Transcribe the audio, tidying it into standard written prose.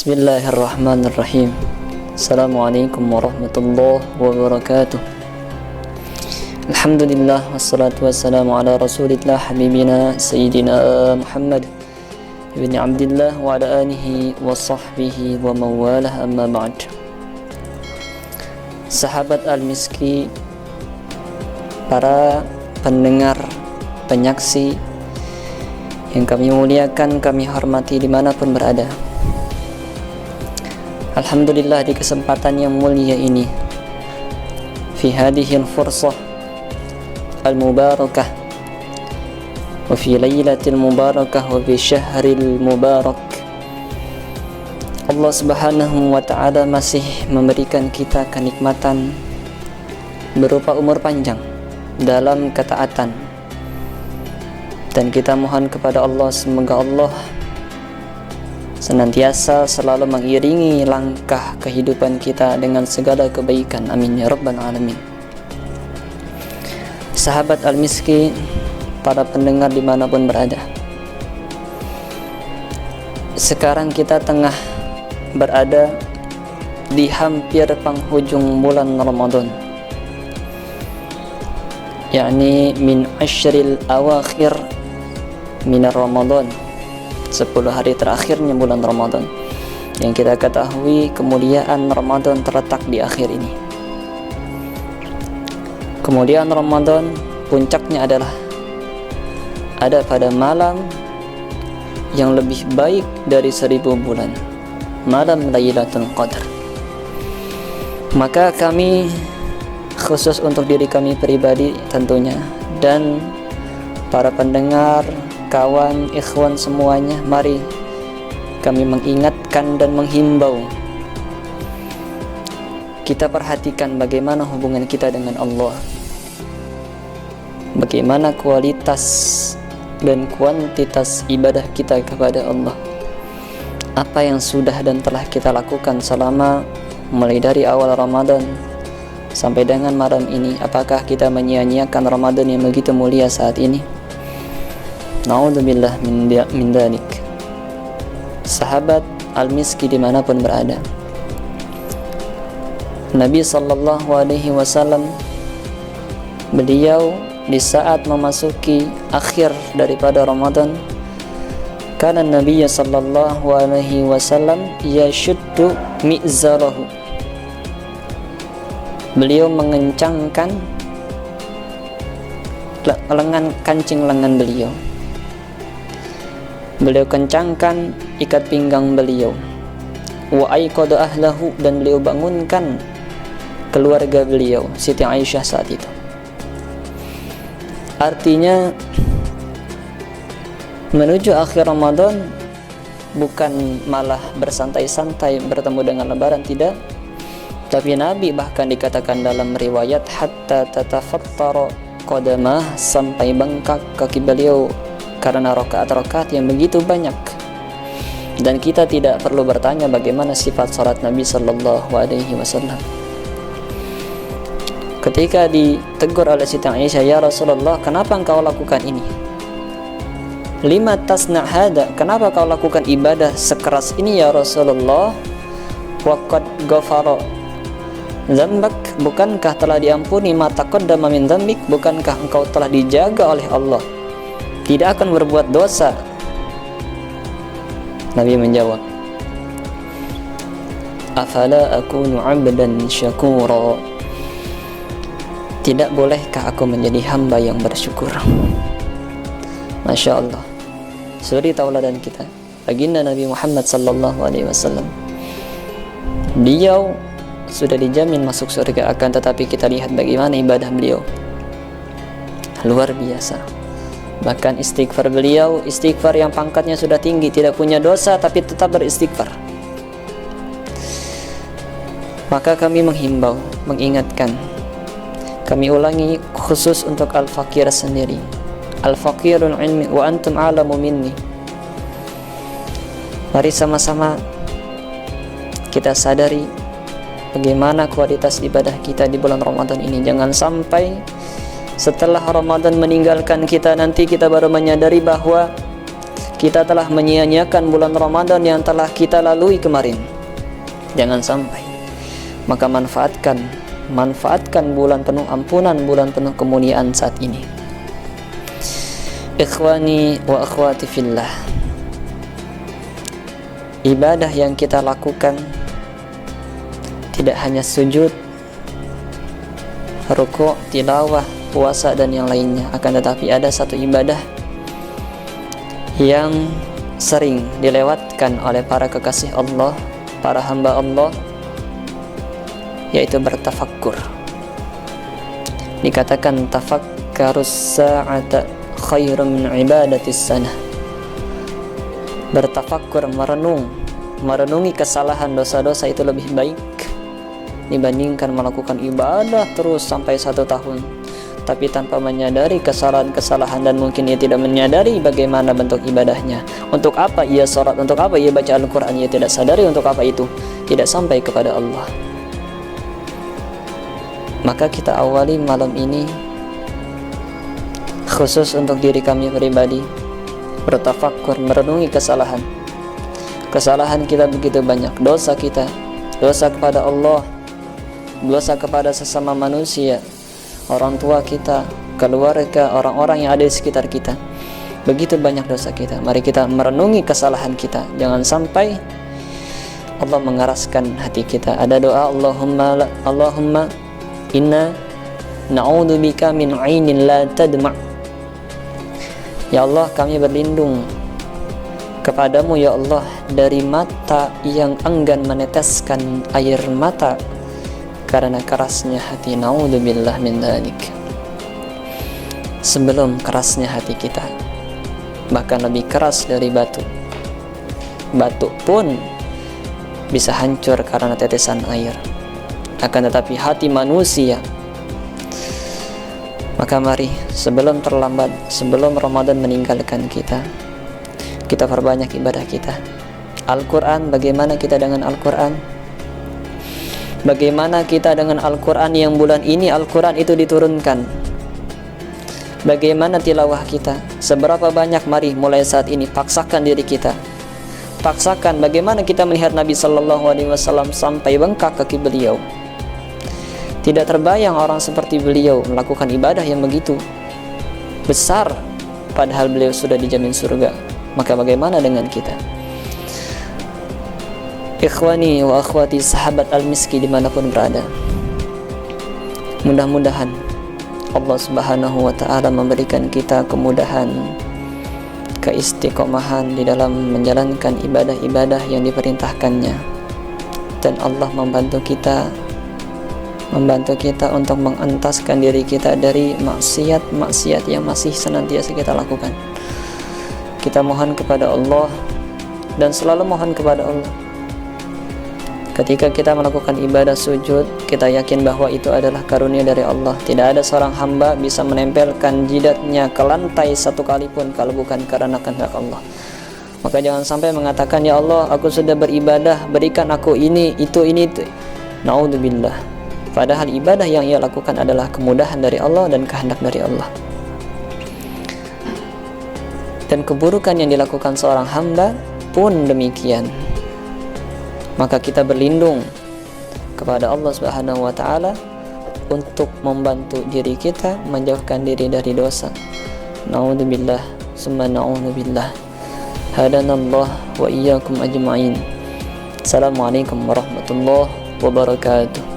Bismillahirrahmanirrahim. Assalamualaikum warahmatullahi wabarakatuh. Alhamdulillah wassalatu wassalamu ala rasulillah habibina sayyidina Muhammad ibn Abdullah wa ala alihi wa sahbihi wa mawalah, amma ba'd. Sahabat Al-Miski, para pendengar, penyaksi yang kami muliakan, kami hormati dimanapun berada, alhamdulillah di kesempatan yang mulia ini, fi hadhihi al-fursah al-mubarakah wa fi laylatil mubarakah wa fi syahril mubarak, Allah Subhanahu wa ta'ala masih memberikan kita kenikmatan berupa umur panjang dalam ketaatan, dan kita mohon kepada Allah semoga Allah senantiasa selalu mengiringi langkah kehidupan kita dengan segala kebaikan, amin ya rabbal alamin. Sahabat Al-Miski, para pendengar dimanapun berada, sekarang kita tengah berada di hampir penghujung bulan Ramadan, yakni min ashril awakhir minar Ramadan, 10 hari terakhirnya bulan Ramadan, yang kita ketahui kemuliaan Ramadan terletak di akhir ini. Kemuliaan Ramadan puncaknya adalah ada pada malam yang lebih baik dari 1000 bulan, malam Lailatul Qadar. Maka kami, khusus untuk diri kami pribadi tentunya, dan para pendengar, kawan, ikhwan semuanya, mari kami mengingatkan dan menghimbau kita perhatikan bagaimana hubungan kita dengan Allah, bagaimana kualitas dan kuantitas ibadah kita kepada Allah, apa yang sudah dan telah kita lakukan selama mulai dari awal Ramadan sampai dengan malam ini. Apakah kita menyia-nyiakan Ramadan yang begitu mulia saat ini? Na'udzubillah min dzalik. Sahabat Al-Miski dimanapun berada, Nabi sallallahu alaihi wasallam, beliau di saat memasuki akhir daripada Ramadan, kana Nabi sallallahu alaihi wasallam yashuddu mi'zarahu, beliau mengencangkan kancing lengan beliau, beliau kencangkan ikat pinggang beliau, wa aiqadha ahlahu, dan beliau bangunkan keluarga beliau, Siti Aisyah saat itu. Artinya menuju akhir Ramadan bukan malah bersantai-santai bertemu dengan lebaran, tidak, tapi Nabi bahkan dikatakan dalam riwayat hatta tatafattara qadamah, sampai bengkak kaki beliau karena rakaat-rakaat yang begitu banyak. Dan kita tidak perlu bertanya bagaimana sifat salat Nabi sallallahu alaihi wasallam. Ketika ditegur oleh Siti Aisyah, ya Rasulullah, kenapa engkau lakukan ini? Lima tasna' hada, kenapa kau lakukan ibadah sekeras ini ya Rasulullah? Waqad ghafara dzambak, bukankah telah diampuni ma taqaddama min dzambik, bukankah engkau telah dijaga oleh Allah, tidak akan berbuat dosa? Nabi menjawab, afala akunu 'abdan syakura, tidak bolehkah aku menjadi hamba yang bersyukur? Masya Allah, suri tauladan kita baginda Nabi Muhammad sallallahu alaihi wasallam. Beliau sudah dijamin masuk surga, akan tetapi kita lihat bagaimana ibadah beliau, luar biasa. Bahkan istighfar beliau, istighfar yang pangkatnya sudah tinggi, tidak punya dosa tapi tetap beristighfar. Maka kami menghimbau, mengingatkan, kami ulangi khusus untuk al-fakir sendiri, al-fakirul ilmi wa antum a'lamu minni. Mari sama-sama kita sadari bagaimana kualitas ibadah kita di bulan Ramadan ini. Jangan sampai setelah Ramadan meninggalkan kita, nanti kita baru menyadari bahwa kita telah menyia-nyiakan bulan Ramadan yang telah kita lalui kemarin. Jangan sampai. Maka manfaatkan bulan penuh ampunan, bulan penuh kemuliaan saat ini. Ikhwani wa akhwati fillah, ibadah yang kita lakukan tidak hanya sujud, rukuk, tilawah, puasa dan yang lainnya, akan tetapi ada satu ibadah yang sering dilewatkan oleh para kekasih Allah, para hamba Allah, yaitu bertafakkur. Dikatakan tafakkarus sa'ata khairum min ibadatis sanah. Bertafakkur, merenungi kesalahan dosa-dosa itu lebih baik dibandingkan melakukan ibadah terus sampai 1 tahun tapi tanpa menyadari kesalahan-kesalahan, dan mungkin ia tidak menyadari bagaimana bentuk ibadahnya. Untuk apa ia sholat, untuk apa ia baca Al-Quran, ia tidak sadari untuk apa itu, tidak sampai kepada Allah. Maka kita awali malam ini khusus untuk diri kami pribadi, bertafakkur, merenungi kesalahan kita begitu banyak. Dosa kita, dosa kepada Allah, dosa kepada sesama manusia, orang tua kita, keluarga, orang-orang yang ada di sekitar kita. Begitu banyak dosa kita. Mari kita merenungi kesalahan kita. Jangan sampai Allah mengeraskan hati kita. Ada doa, Allahumma inna na'udzubika min 'ainin la tadma'. Ya Allah, kami berlindung kepadamu ya Allah dari mata yang enggan meneteskan air mata karena kerasnya hati. Na'udzubillah min dzalik. Sebelum kerasnya hati kita, bahkan lebih keras dari batu. Batu pun bisa hancur karena tetesan air. Akan tetapi hati manusia, maka mari sebelum terlambat, sebelum Ramadan meninggalkan kita, kita perbanyak ibadah kita. Al-Quran, bagaimana kita dengan Al-Quran? Bagaimana kita dengan Al-Quran yang bulan ini Al-Quran itu diturunkan? Bagaimana tilawah kita? Seberapa banyak? Mari mulai saat ini paksakan diri kita. Paksakan bagaimana kita melihat Nabi SAW sampai bengkak kaki beliau. Tidak terbayang orang seperti beliau melakukan ibadah yang begitu besar, padahal beliau sudah dijamin surga. Maka bagaimana dengan kita? Ikhwani wa akhwati, sahabat Al-Miski dimanapun berada, mudah-mudahan Allah Subhanahu wa ta'ala memberikan kita kemudahan, keistiqomahan di dalam menjalankan ibadah-ibadah yang diperintahkannya, dan Allah membantu kita untuk mengentaskan diri kita dari maksiat-maksiat yang masih senantiasa kita lakukan. Kita mohon kepada Allah dan selalu mohon kepada Allah. Ketika kita melakukan ibadah sujud, kita yakin bahwa itu adalah karunia dari Allah. Tidak ada seorang hamba bisa menempelkan jidatnya ke lantai satu kali pun kalau bukan karena kehendak Allah. Maka jangan sampai mengatakan, ya Allah, aku sudah beribadah, berikan aku ini, itu. Na'udzubillah. Padahal ibadah yang ia lakukan adalah kemudahan dari Allah dan kehendak dari Allah. Dan keburukan yang dilakukan seorang hamba pun demikian. Maka kita berlindung kepada Allah Subhanahu wa ta'ala untuk membantu diri kita menjauhkan diri dari dosa. Na'udzubillah summa na'udzubillah. Hadanallah wa iyyakum ajma'in. Assalamualaikum warahmatullahi wabarakatuh.